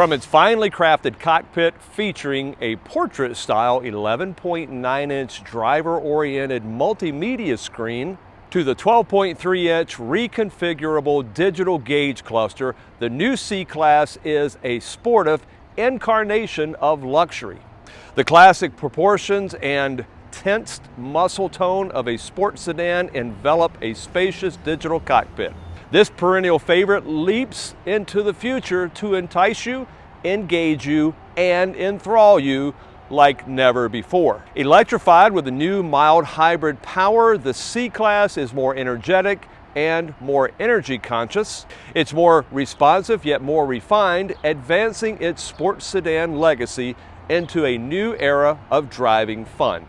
From its finely crafted cockpit featuring a portrait-style 11.9-inch driver-oriented multimedia screen to the 12.3-inch reconfigurable digital gauge cluster, the new C-Class is a sportive incarnation of luxury. The classic proportions and tensed muscle tone of a sports sedan envelop a spacious digital cockpit. This perennial favorite leaps into the future to entice you, engage you, and enthrall you like never before. Electrified with the new mild hybrid power, the C-Class is more energetic and more energy conscious. It's more responsive yet more refined, advancing its sports sedan legacy into a new era of driving fun.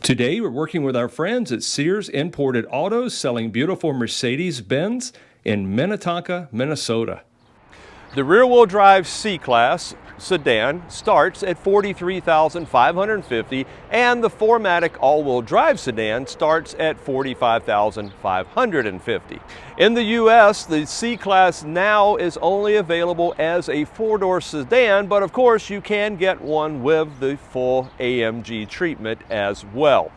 Today, we're working with our friends at Sears Imported Autos, selling beautiful Mercedes-Benz in Minnetonka, Minnesota. The rear-wheel drive C-Class sedan starts at $43,550, and the 4MATIC all-wheel drive sedan starts at $45,550. In the U.S., the C-Class now is only available as a four-door sedan, but of course you can get one with the full AMG treatment as well.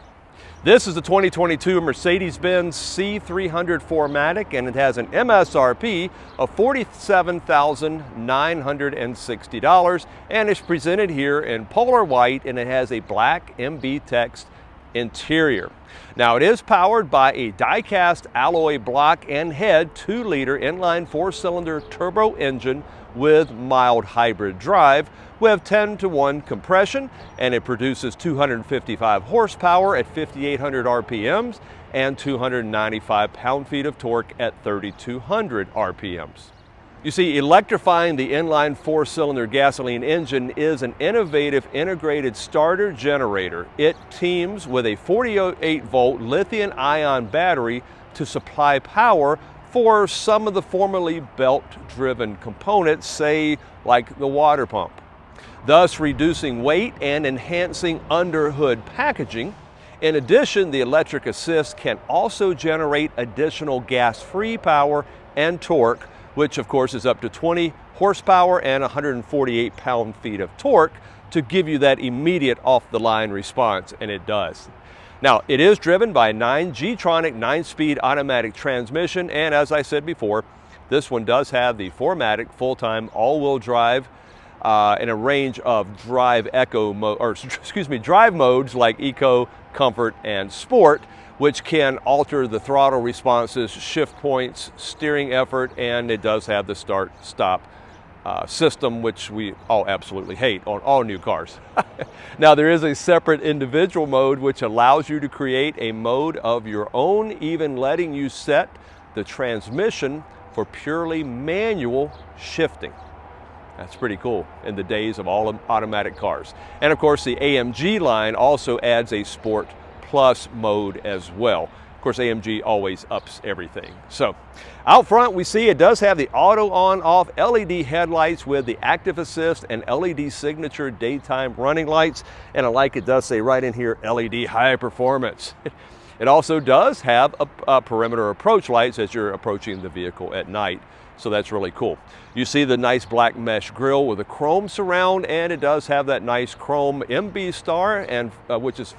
This is the 2022 Mercedes-Benz C300 4MATIC, and it has an MSRP of $47,960, and it's presented here in polar white, and it has a black MB text interior. Now, it is powered by a die-cast alloy block and head 2-liter inline 4-cylinder turbo engine with mild hybrid drive with 10-to-1 compression, and it produces 255 horsepower at 5,800 RPMs and 295 pound-feet of torque at 3,200 RPMs. You see, electrifying the inline 4-cylinder gasoline engine is an innovative integrated starter generator. It teams with a 48-volt lithium-ion battery to supply power for some of the formerly belt-driven components, say like the water pump, thus reducing weight and enhancing under-hood packaging. In addition, the electric assist can also generate additional gas-free power and torque, which of course is up to 20 horsepower and 148 pound-feet of torque to give you that immediate off-the-line response, and it does. Now, it is driven by a G-tronic 9-speed automatic transmission, and as I said before, this one does have the 4MATIC full-time all-wheel drive in a range of drive modes like Eco, Comfort, and Sport, which can alter the throttle responses, shift points, steering effort, and it does have the start-stop system, which we all absolutely hate on all new cars. Now, there is a separate individual mode which allows you to create a mode of your own, even letting you set the transmission for purely manual shifting. That's pretty cool in the days of all automatic cars. And of course, the AMG line also adds a Sport Plus mode as well. Of course, AMG always ups everything. So, out front we see it does have the auto on-off LED headlights with the active assist and LED signature daytime running lights. And I like it does say right in here, LED high performance. It also does have a perimeter approach lights as you're approaching the vehicle at night. So that's really cool. You see the nice black mesh grille with a chrome surround, and it does have that nice chrome MB star, and which is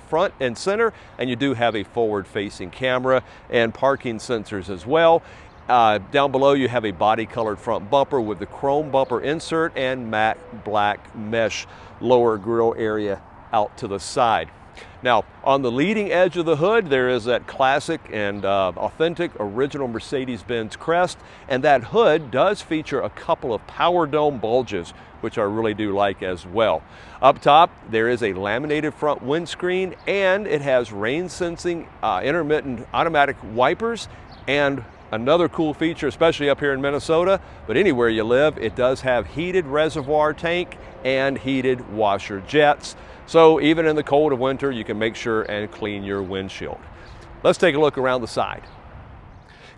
front and center, and you do have a forward-facing camera and parking sensors as well. Down below you have a body-colored front bumper with the chrome bumper insert and matte black mesh lower grille area out to the side. Now, on the leading edge of the hood, there is that classic and authentic original Mercedes-Benz crest, and that hood does feature a couple of power dome bulges, which I really do like as well. Up top, there is a laminated front windscreen, and it has rain-sensing intermittent automatic wipers, and another cool feature, especially up here in Minnesota, but anywhere you live, it does have heated reservoir tank and heated washer jets. So even in the cold of winter, you can make sure and clean your windshield. Let's take a look around the side.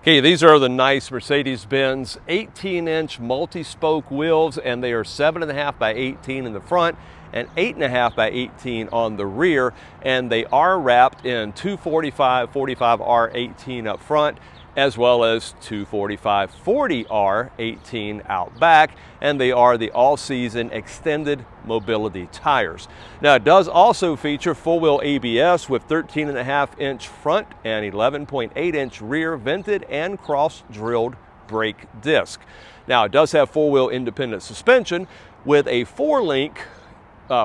Okay, these are the nice Mercedes-Benz 18-inch multi-spoke wheels, and they are 7.5 by 18 in the front and 8.5 by 18 on the rear, and they are wrapped in 245/45R18 up front, as well as 245/40R18 out back, and they are the all-season extended mobility tires. Now, it does also feature full-wheel ABS with 13.5-inch front and 11.8-inch rear vented and cross-drilled brake disc. Now, it does have four-wheel independent suspension with a 4-link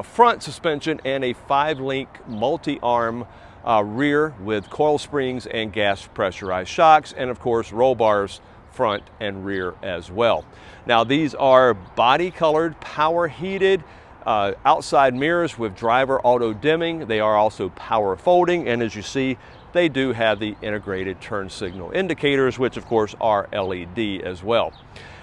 front suspension and a 5-link multi-arm rear with coil springs and gas pressurized shocks, and of course roll bars front and rear as well. Now, these are body colored, power heated outside mirrors with driver auto dimming. They are also power folding, and as you see, they do have the integrated turn signal indicators, which of course are LED as well.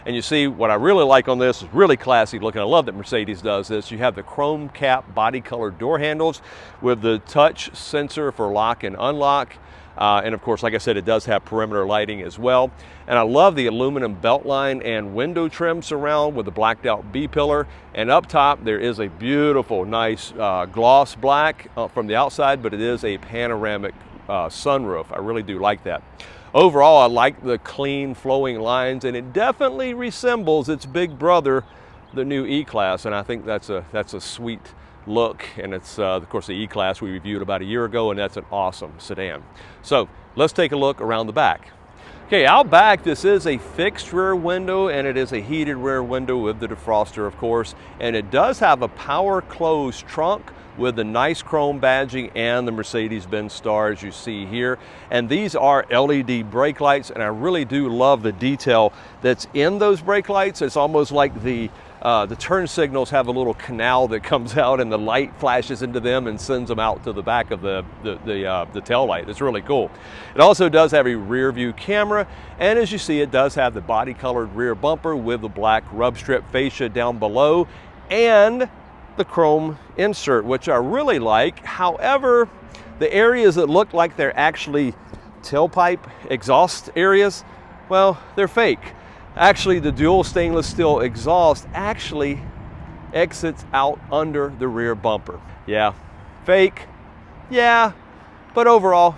And you see, what I really like on this is really classy looking. I love that Mercedes does this. You have the chrome cap body colored door handles with the touch sensor for lock and unlock. And of course, like I said, it does have perimeter lighting as well. And I love the aluminum belt line and window trim surround with the blacked out B-pillar. And up top, there is a beautiful, nice gloss black from the outside, but it is a panoramic sunroof. I really do like that. Overall, I like the clean flowing lines, and it definitely resembles its big brother, the new E-Class, and I think that's a sweet look. And it's of course the E-Class we reviewed about a year ago, and that's an awesome sedan. So let's take a look around the back. Okay, out back, this is a fixed rear window, and it is a heated rear window with the defroster, of course, and it does have a power closed trunk with the nice chrome badging and the Mercedes-Benz star, as you see here. And these are LED brake lights, and I really do love the detail that's in those brake lights. It's almost like the turn signals have a little canal that comes out, and the light flashes into them and sends them out to the back of the tail light. It's really cool. It also does have a rear view camera, and as you see, it does have the body colored rear bumper with the black rub strip fascia down below, and the chrome insert, which I really like. However, the areas that look like they're actually tailpipe exhaust areas, well, they're fake. Actually, the dual stainless steel exhaust actually exits out under the rear bumper. Yeah, fake, yeah, but overall,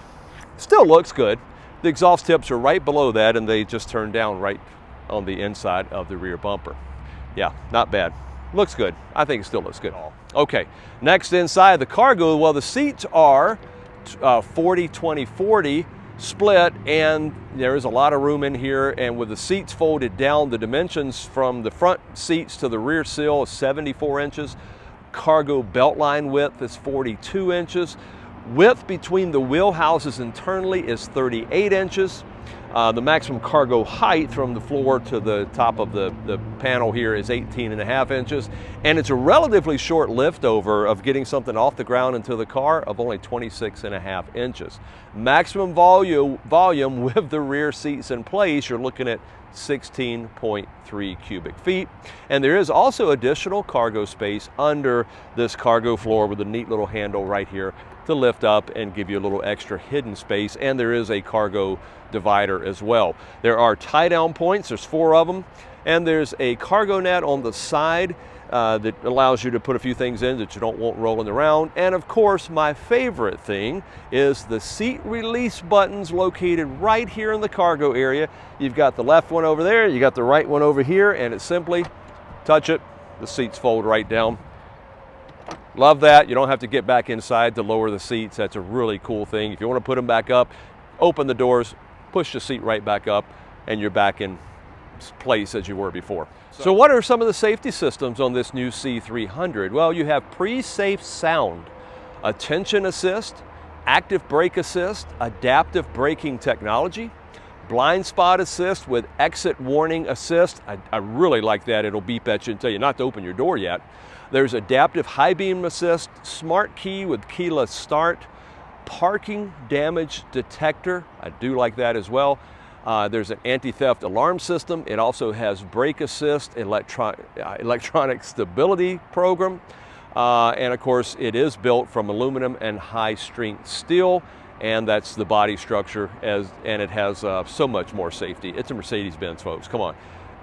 still looks good. The exhaust tips are right below that, and they just turn down right on the inside of the rear bumper. Yeah, not bad. Looks good. I think it still looks good. Okay, next inside the cargo, well, the seats are 40-20-40 split, and there is a lot of room in here, and with the seats folded down, the dimensions from the front seats to the rear sill is 74 inches. Cargo belt line width is 42 inches. Width between the wheel houses internally is 38 inches. The maximum cargo height from the floor to the top of the panel here is 18.5 inches. And it's a relatively short lift over of getting something off the ground into the car of only 26.5 inches. Maximum volume with the rear seats in place, you're looking at 16.3 cubic feet. And there is also additional cargo space under this cargo floor with a neat little handle right here to lift up and give you a little extra hidden space. And there is a cargo divider as well. There are tie down points, there's 4 of them, and there's a cargo net on the side that allows you to put a few things in that you don't want rolling around. And of course, my favorite thing is the seat release buttons located right here in the cargo area. You've got the left one over there, you got the right one over here, and it's simply touch it, the seats fold right down. Love that. You don't have to get back inside to lower the seats. That's a really cool thing. If you want to put them back up, open the doors, push the seat right back up, and you're back in place as you were before. So what are some of the safety systems on this new C300? Well, you have pre-safe sound, attention assist, active brake assist, adaptive braking technology, blind spot assist with exit warning assist. I really like that. It'll beep at you and tell you not to open your door yet. There's adaptive high beam assist, smart key with keyless start, parking damage detector. I do like that as well. There's an anti-theft alarm system. It also has brake assist, electronic stability program. And of course, it is built from aluminum and high-strength steel, and that's the body structure, and it has so much more safety. It's a Mercedes-Benz, folks. Come on.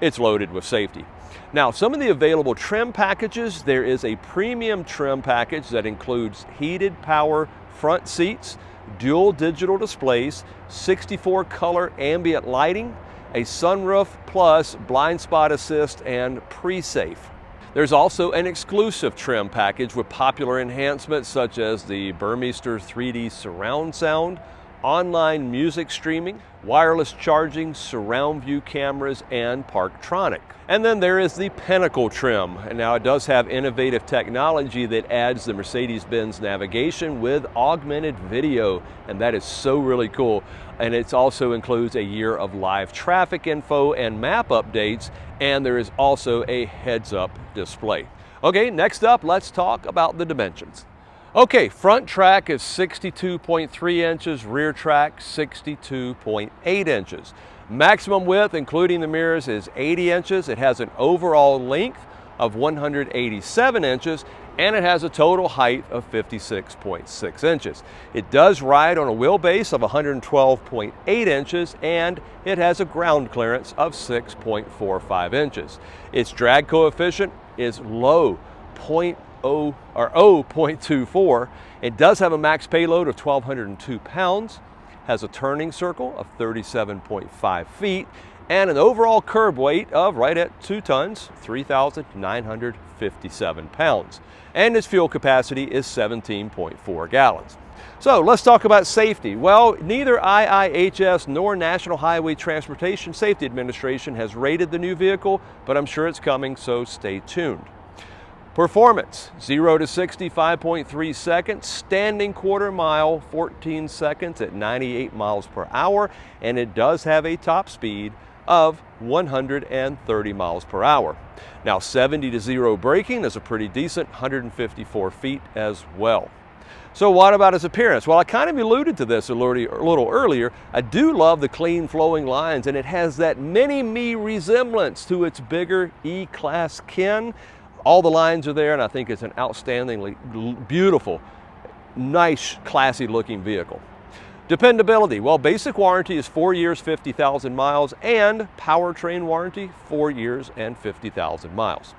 it's loaded with safety. Now, some of the available trim packages, there is a premium trim package that includes heated power front seats, dual digital displays, 64 color ambient lighting, a sunroof plus blind spot assist and pre-safe. There's also an exclusive trim package with popular enhancements such as the Burmester 3D surround sound, online music streaming, wireless charging, surround view cameras, and Parktronic. And then there is the Pinnacle trim. And now it does have innovative technology that adds the Mercedes-Benz navigation with augmented video, and that is so really cool. And it also includes a year of live traffic info and map updates, and there is also a heads-up display. Okay, next up, let's talk about the dimensions. Okay, front track is 62.3 inches, rear track 62.8 inches. Maximum width, including the mirrors, is 80 inches. It has an overall length of 187 inches, and it has a total height of 56.6 inches. It does ride on a wheelbase of 112.8 inches, and it has a ground clearance of 6.45 inches. Its drag coefficient is low, 0.24. It does have a max payload of 1,202 pounds, has a turning circle of 37.5 feet, and an overall curb weight of right at 2 tons, 3,957 pounds. And its fuel capacity is 17.4 gallons. So let's talk about safety. Well, neither IIHS nor National Highway Transportation Safety Administration has rated the new vehicle, but I'm sure it's coming, so stay tuned. Performance, 0 to 60, 5.3 seconds, standing quarter mile, 14 seconds at 98 miles per hour, and it does have a top speed of 130 miles per hour. Now, 70 to 0 braking is a pretty decent 154 feet as well. So what about its appearance? Well, I kind of alluded to this a little earlier. I do love the clean flowing lines, and it has that mini-me resemblance to its bigger E-Class kin. All the lines are there, and I think it's an outstandingly beautiful, nice, classy looking vehicle. Dependability, well, basic warranty is 4 years, 50,000 miles, and powertrain warranty, 4 years and 50,000 miles.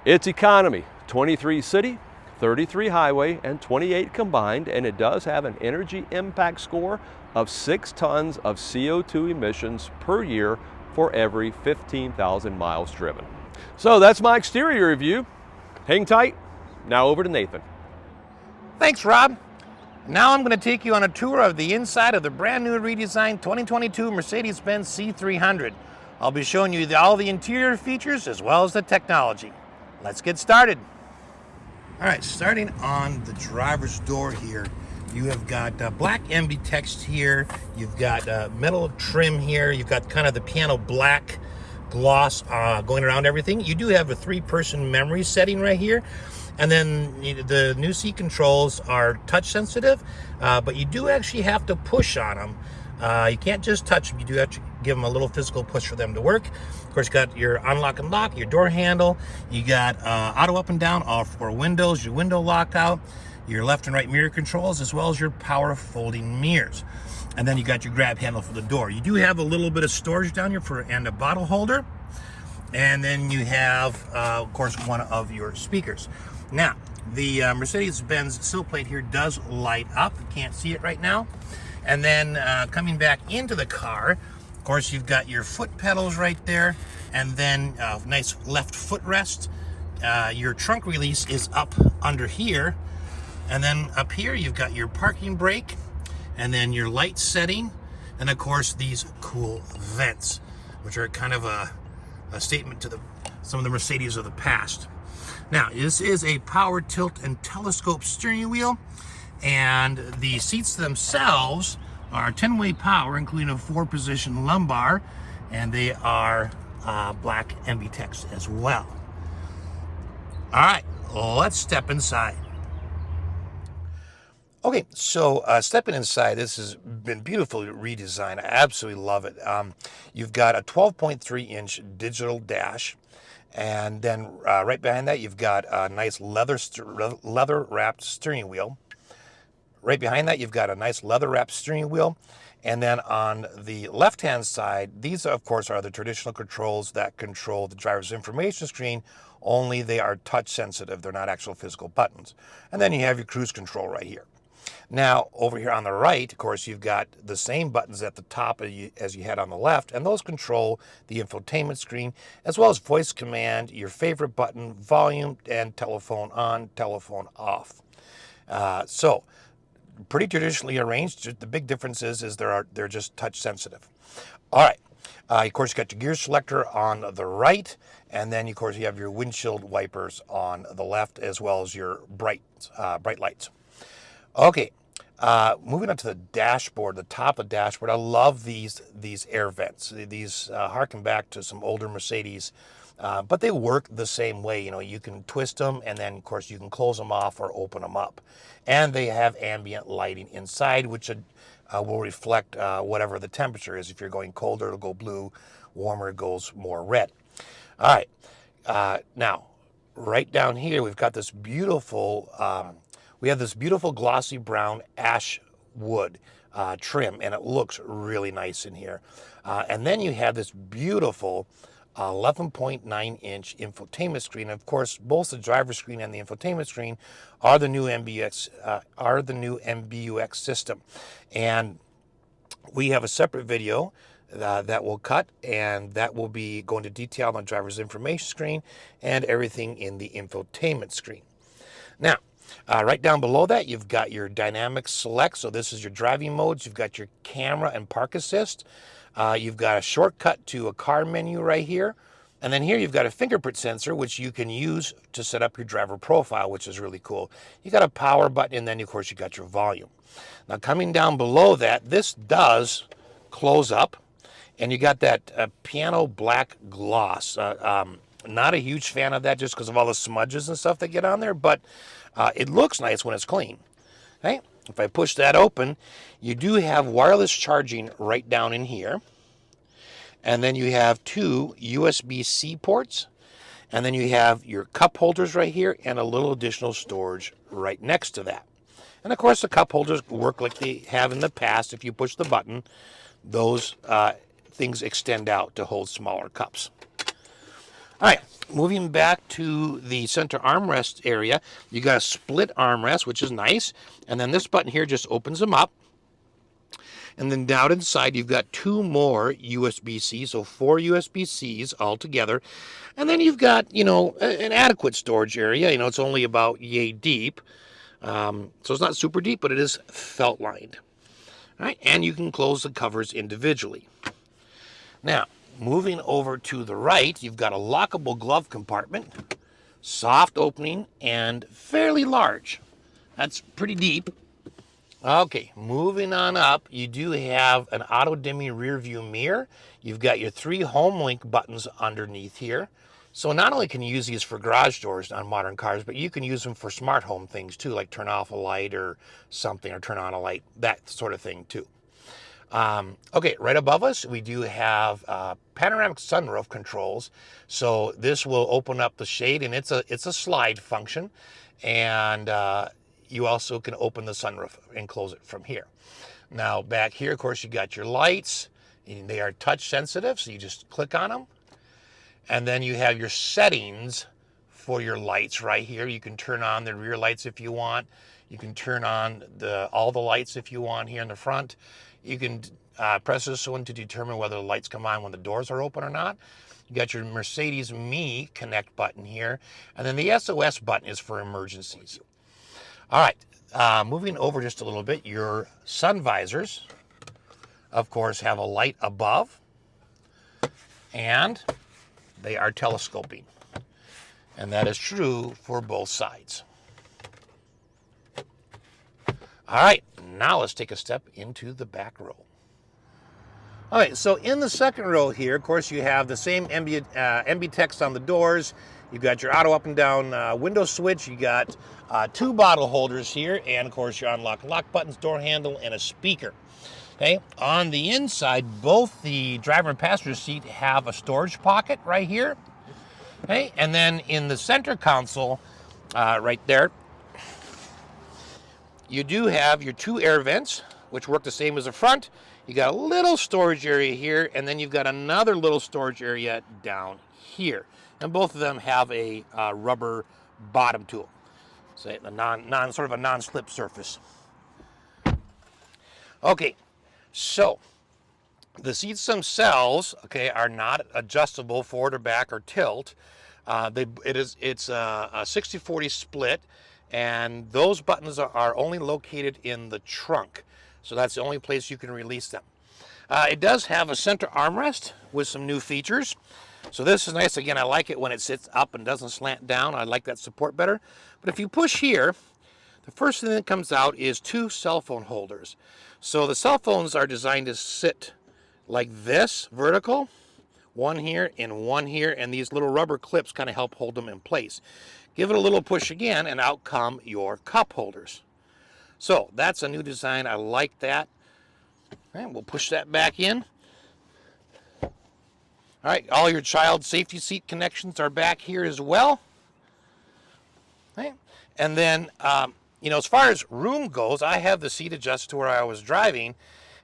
Its economy, 23 city, 33 highway, and 28 combined, and it does have an energy impact score of 6 tons of CO2 emissions per year for every 15,000 miles driven. So that's my exterior review. Hang tight. Now over to Nathan. Thanks, Rob. Now I'm going to take you on a tour of the inside of the brand new redesigned 2022 Mercedes-Benz C300. I'll be showing you all the interior features as well as the technology. Let's get started. All right, starting on the driver's door here, you have got black MB text here. You've got metal trim here. You've got kind of the piano black gloss going around everything. You do have a 3-person memory setting right here, and then the new seat controls are touch sensitive, but you do actually have to push on them. You can't just touch them. You do have to give them a little physical push for them to work. Of course, you got your unlock and lock, your door handle. You got auto up and down, all 4 windows, your window lockout, your left and right mirror controls, as well as your power folding mirrors. And then you got your grab handle for the door. You do have a little bit of storage down here and a bottle holder. And then you have, of course, one of your speakers. Now, the Mercedes-Benz sill plate here does light up. You can't see it right now. And then coming back into the car, of course, you've got your foot pedals right there. And then nice left footrest. Your trunk release is up under here. And then up here, you've got your parking brake. And then your light setting, and of course these cool vents, which are kind of a statement to some of the Mercedes of the past. Now, this is a power tilt and telescope steering wheel, and the seats themselves are 10-way power, including a 4-position lumbar, and they are black MB text as well. All right, let's step inside. Okay, so stepping inside, this has been beautifully redesigned. I absolutely love it. You've got a 12.3-inch digital dash, and then right behind that, you've got a nice leather-wrapped steering wheel. Right behind that, you've got a nice leather-wrapped steering wheel. And then on the left-hand side, these, of course, are the traditional controls that control the driver's information screen, only they are touch-sensitive. They're not actual physical buttons. And then you have your cruise control right here. Now, over here on the right, of course, you've got the same buttons at the top as you had on the left, and those control the infotainment screen, as well as voice command, your favorite button, volume, and telephone on, telephone off. So, pretty traditionally arranged. The big difference is they're just touch sensitive. All right. Of course, you got your gear selector on the right, and then of course you have your windshield wipers on the left, as well as your bright lights. Okay. Moving on to the dashboard, the top of the dashboard. I love these air vents. These harken back to some older Mercedes. But they work the same way. You know, you can twist them, and then of course you can close them off or open them up. And they have ambient lighting inside, which will reflect whatever the temperature is. If you're going colder, it'll go blue. Warmer, it goes more red. All right. Now, right down here, we've got this beautiful. We have this beautiful glossy brown ash wood trim, and it looks really nice in here. And then you have this beautiful 11.9-inch infotainment screen. Of course, both the driver screen and the infotainment screen are the new MBUX system. And we have a separate video that will cut, and that will be going to detail on the driver's information screen and everything in the infotainment screen. Now, right down below that, you've got your dynamic select. So this is your driving modes. You've got your camera and park assist. You've got a shortcut to a car menu right here. And then here you've got a fingerprint sensor, which you can use to set up your driver profile, which is really cool. You got a power button, and then of course you got your volume. Now coming down below that, this does close up, and you got that piano black gloss. Not a huge fan of that just because of all the smudges and stuff that get on there, but it looks nice when it's clean. Okay? If I push that open, you do have wireless charging right down in here. And then you have two USB-C ports. And then you have your cup holders right here and a little additional storage right next to that. And of course, the cup holders work like they have in the past. If you push the button, those things extend out to hold smaller cups. All right, moving back to the center armrest area, you got a split armrest, which is nice. And then this button here just opens them up. And then down inside, you've got two more USB-Cs, so 4 USB-Cs altogether. And then you've got, you know, an adequate storage area. You know, it's only about yay deep. So it's not super deep, but it is felt lined. All right, and you can close the covers individually. Now, moving over to the right, you've got a lockable glove compartment, soft opening, and fairly large. That's pretty deep. Okay, moving on up, you do have an auto-dimming rear view mirror. You've got your 3 home link buttons underneath here. So not only can you use these for garage doors on modern cars, but you can use them for smart home things too, like turn off a light or something, or turn on a light, that sort of thing too. Okay, right above us, we do have panoramic sunroof controls. So this will open up the shade, and it's a slide function. And you also can open the sunroof and close it from here. Now back here, of course, you got your lights. And they are touch sensitive, so you just click on them. And then you have your settings for your lights right here. You can turn on the rear lights if you want. You can turn on all the lights if you want here in the front. You can press this one to determine whether the lights come on when the doors are open or not. You got your Mercedes Me Connect button here. And then the SOS button is for emergencies. All right, moving over just a little bit, your sun visors, of course, have a light above, and they are telescoping. And that is true for both sides. All right, now let's take a step into the back row. All right, so in the second row here, of course, you have the same MB text on the doors. You've got your auto up and down window switch. You got 2 bottle holders here, and of course your unlock and lock buttons, door handle, and a speaker. Okay, on the inside, both the driver and passenger seat have a storage pocket right here. Okay, and then in the center console, right there, You do have your 2 air vents, which work the same as the front. You got a little storage area here, and then you've got another little storage area down here. And both of them have a rubber bottom tool, so a sort of a non-slip surface. Okay, so the seats themselves, okay, are not adjustable forward or back or tilt. It's a 60-40 split, and those buttons are only located in the trunk. So that's the only place you can release them. It does have a center armrest with some new features. So this is nice. Again, I like it when it sits up and doesn't slant down. I like that support better. But if you push here, the first thing that comes out is 2 cell phone holders. So the cell phones are designed to sit like this, vertical, one here and one here, and these little rubber clips kind of help hold them in place. Give it a little push again, and out come your cup holders. So that's a new design. I like that. All right, we'll push that back in. All right, all your child safety seat connections are back here as well. All right. And then, as far as room goes, I have the seat adjusted to where I was driving.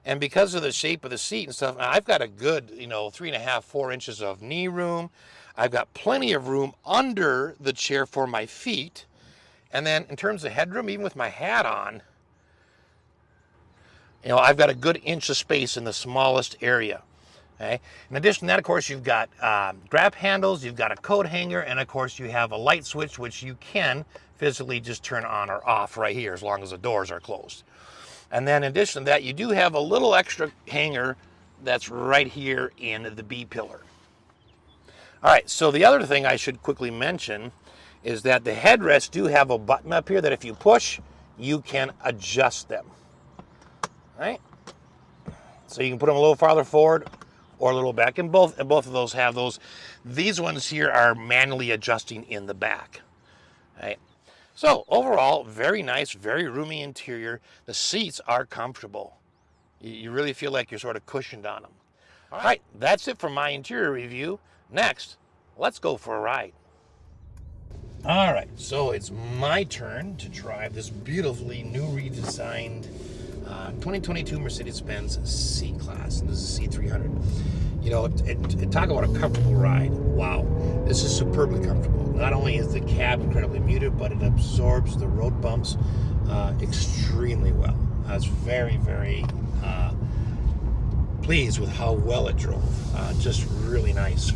And because of the shape of the seat and stuff, I've got a good, 3.5, 4 inches of knee room. I've got plenty of room under the chair for my feet. And then in terms of headroom, even with my hat on, I've got a good inch of space in the smallest area. Okay. In addition to that, of course, you've got grab handles, you've got a coat hanger, and of course you have a light switch, which you can physically just turn on or off right here as long as the doors are closed. And then in addition to that, you do have a little extra hanger that's right here in the B pillar. All right, so the other thing I should quickly mention is that the headrests do have a button up here that if you push, you can adjust them. All right? So you can put them a little farther forward or a little back, and both of those have those. These ones here are manually adjusting in the back. All right? So overall, very nice, very roomy interior. The seats are comfortable. You really feel like you're sort of cushioned on them. All right, that's it for my interior review. Next, let's go for a ride. All right, so it's my turn to drive this beautifully new redesigned 2022 Mercedes-Benz C-Class, and this is C300. Talk about a comfortable ride. Wow, this is superbly comfortable. Not only is the cab incredibly muted, but it absorbs the road bumps extremely well. I was very, very pleased with how well it drove. Just really nice.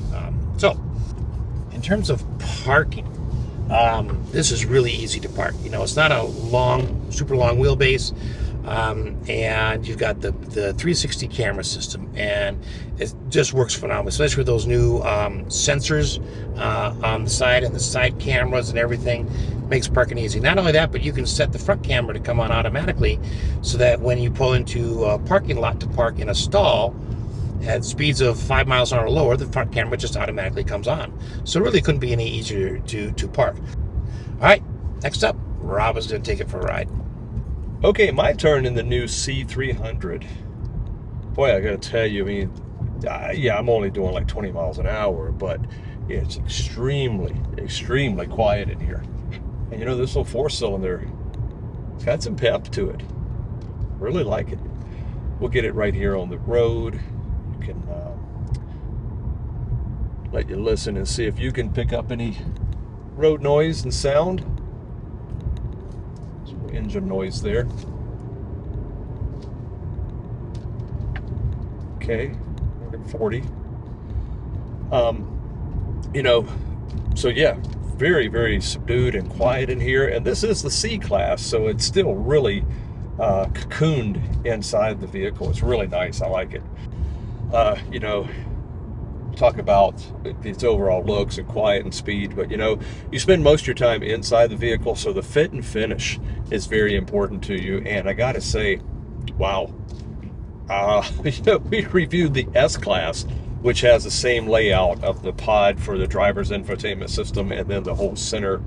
So, in terms of parking, this is really easy to park. It's not a super long wheelbase. And you've got the 360 camera system, and it just works phenomenally, especially with those new sensors on the side and the side cameras and everything. Makes parking easy. Not only that, but you can set the front camera to come on automatically, so that when you pull into a parking lot to park in a stall at speeds of 5 miles an hour or lower, the front camera just automatically comes on. So it really couldn't be any easier to park. All right, next up, Rob is going to take it for a ride. Okay, my turn in the new C300. Boy, I gotta tell you, I'm only doing like 20 miles an hour, but it's extremely, extremely quiet in here. And this little 4-cylinder, it's got some pep to it. Really like it. We'll get it right here on the road. You can let you listen and see if you can pick up any road noise and sound. Engine noise there. Okay, 40. So yeah, very, very subdued and quiet in here. And this is the C-Class, so it's still really cocooned inside the vehicle. It's really nice. I like it. Talk about its overall looks and quiet and speed, but you spend most of your time inside the vehicle, so the fit and finish is very important to you. And I gotta say, wow, we reviewed the S-Class, which has the same layout of the pod for the driver's infotainment system, and then the whole center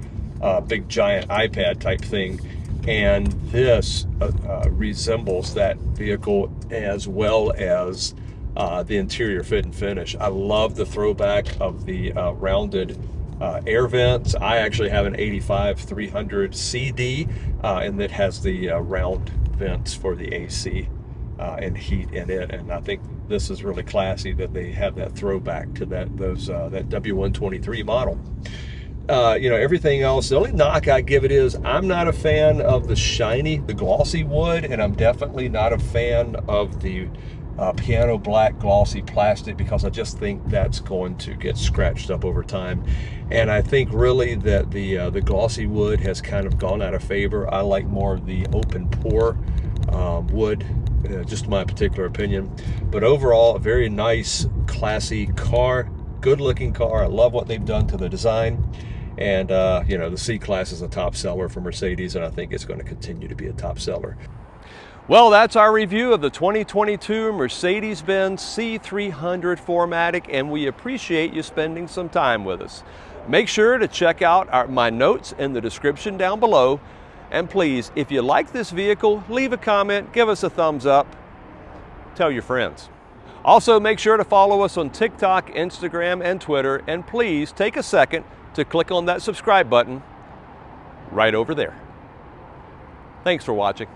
big giant iPad type thing. And this resembles that vehicle, as well as the interior fit and finish. I love the throwback of the rounded air vents. I actually have an 85-300 CD, and that has the round vents for the AC and heat in it. And I think this is really classy that they have that throwback to that W123 model. Everything else, the only knock I give it is I'm not a fan of the glossy wood, and I'm definitely not a fan of the piano black glossy plastic, because I just think that's going to get scratched up over time. And I think really that the glossy wood has kind of gone out of favor. I like more of the open pore wood, just my particular opinion. But overall, a very nice, classy car, good looking car. I love what they've done to the design. And the C-Class is a top seller for Mercedes, and I think it's going to continue to be a top seller. Well, that's our review of the 2022 Mercedes-Benz C300 4MATIC, and we appreciate you spending some time with us. Make sure to check out my notes in the description down below. And please, if you like this vehicle, leave a comment, give us a thumbs up, tell your friends. Also, make sure to follow us on TikTok, Instagram, and Twitter, and please take a second to click on that subscribe button right over there. Thanks for watching.